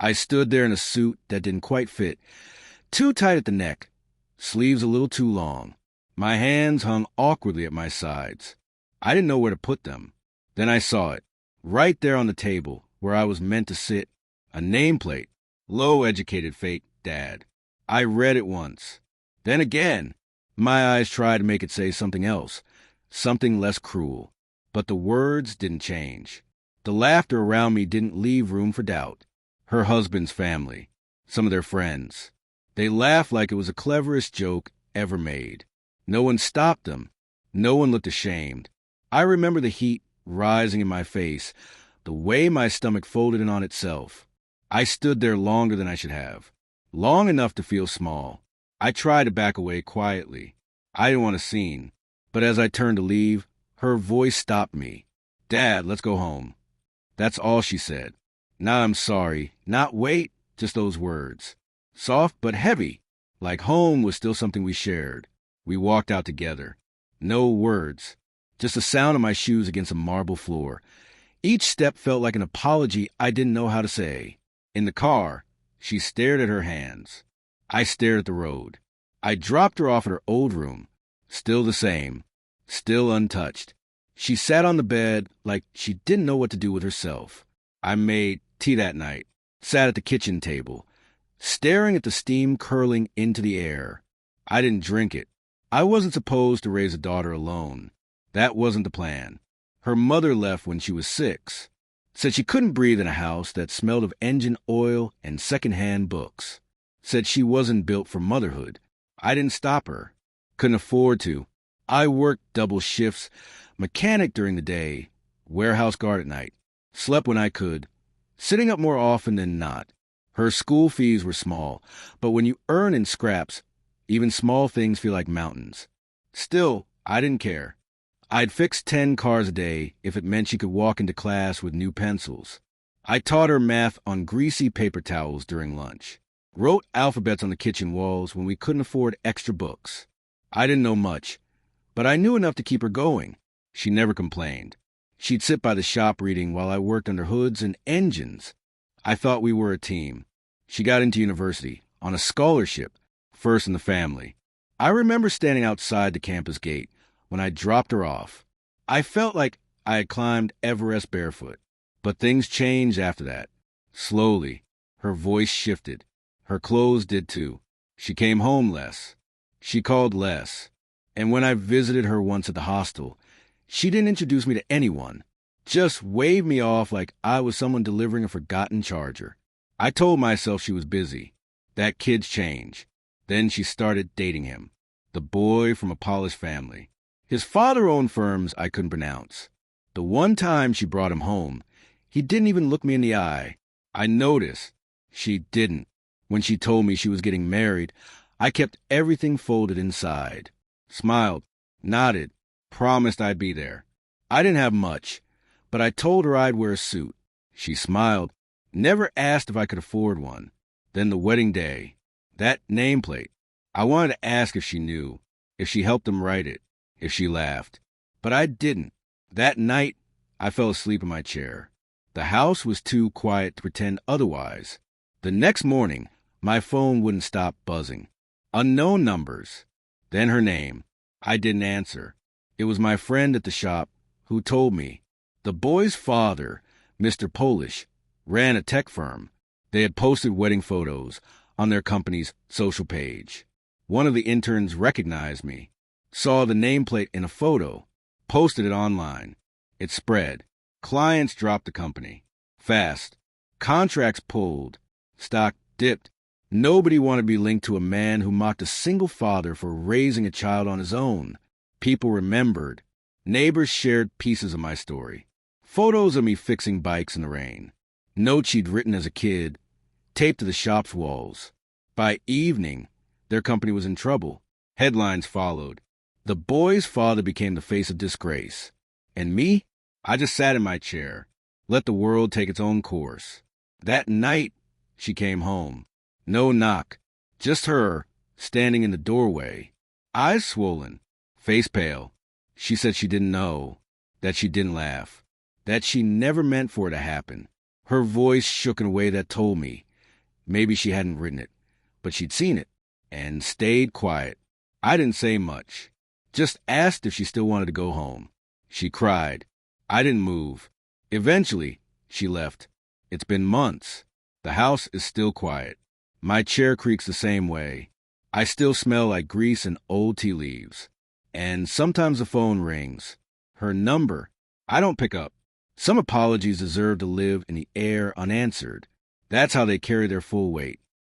I stood there in a suit that didn't quite fit, too tight at the neck, sleeves a little too long. My hands hung awkwardly at my sides. I didn't know where to put them. Then I saw it, right there on the table, where I was meant to sit, a nameplate, low-educated fake dad. I read it once. Then again. My eyes tried to make it say something else, something less cruel. But the words didn't change. The laughter around me didn't leave room for doubt. Her husband's family, some of their friends. They laughed like it was the cleverest joke ever made. No one stopped them. No one looked ashamed. I remember the heat rising in my face, the way my stomach folded in on itself. I stood there longer than I should have, long enough to feel small. I tried to back away quietly. I didn't want a scene. But as I turned to leave, her voice stopped me. "Dad, let's go home." That's all she said. Now I'm sorry. Not wait, just those words. Soft but heavy, like home was still something we shared. We walked out together. No words, just the sound of my shoes against a marble floor. Each step felt like an apology I didn't know how to say. In the car, she stared at her hands. I stared at the road. I dropped her off at her old room. Still the same. Still untouched. She sat on the bed like she didn't know what to do with herself. I made tea that night, sat at the kitchen table, staring at the steam curling into the air. I didn't drink it. I wasn't supposed to raise a daughter alone. That wasn't the plan. Her mother left when she was 6. Said she couldn't breathe in a house that smelled of engine oil and secondhand books. Said she wasn't built for motherhood. I didn't stop her. Couldn't afford to. I worked double shifts, mechanic during the day, warehouse guard at night. Slept when I could, sitting up more often than not. Her school fees were small, but when you earn in scraps, even small things feel like mountains. Still, I didn't care. I'd fix 10 cars a day if it meant she could walk into class with new pencils. I taught her math on greasy paper towels during lunch. Wrote alphabets on the kitchen walls when we couldn't afford extra books. I didn't know much, but I knew enough to keep her going. She never complained. She'd sit by the shop reading while I worked under hoods and engines. I thought we were a team. She got into university, on a scholarship, first in the family. I remember standing outside the campus gate when I dropped her off. I felt like I had climbed Everest barefoot. But things changed after that. Slowly, her voice shifted. Her clothes did too. She came home less. She called less. And when I visited her once at the hostel, she didn't introduce me to anyone. Just waved me off like I was someone delivering a forgotten charger. I told myself she was busy. That kid's change. Then she started dating him. The boy from a polished family. His father owned firms I couldn't pronounce. The one time she brought him home, he didn't even look me in the eye. I noticed. She didn't. When she told me she was getting married, I kept everything folded inside. Smiled, nodded, promised I'd be there. I didn't have much, but I told her I'd wear a suit. She smiled, never asked if I could afford one. Then the wedding day, that nameplate. I wanted to ask if she knew, if she helped him write it, if she laughed. But I didn't. That night, I fell asleep in my chair. The house was too quiet to pretend otherwise. The next morning, my phone wouldn't stop buzzing. Unknown numbers. Then her name. I didn't answer. It was my friend at the shop who told me. The boy's father, Mr. Polish, ran a tech firm. They had posted wedding photos on their company's social page. One of the interns recognized me, saw the nameplate in a photo, posted it online. It spread. Clients dropped the company. Fast. Contracts pulled. Stock dipped. Nobody wanted to be linked to a man who mocked a single father for raising a child on his own. People remembered. Neighbors shared pieces of my story. Photos of me fixing bikes in the rain. Notes she'd written as a kid, taped to the shop's walls. By evening, their company was in trouble. Headlines followed. The boy's father became the face of disgrace. And me? I just sat in my chair, let the world take its own course. That night, she came home. No knock, just her, standing in the doorway, eyes swollen, face pale. She said she didn't know, that she didn't laugh, that she never meant for it to happen. Her voice shook in a way that told me, Maybe she hadn't written it, but she'd seen it and stayed quiet. I didn't say much, just asked if she still wanted to go home. She cried. I didn't move. Eventually, she left. It's been months. The house is still quiet. My chair creaks the same way. I still smell like grease and old tea leaves. And sometimes the phone rings. Her number. I don't pick up. Some apologies deserve to live in the air unanswered. That's how they carry their full weight.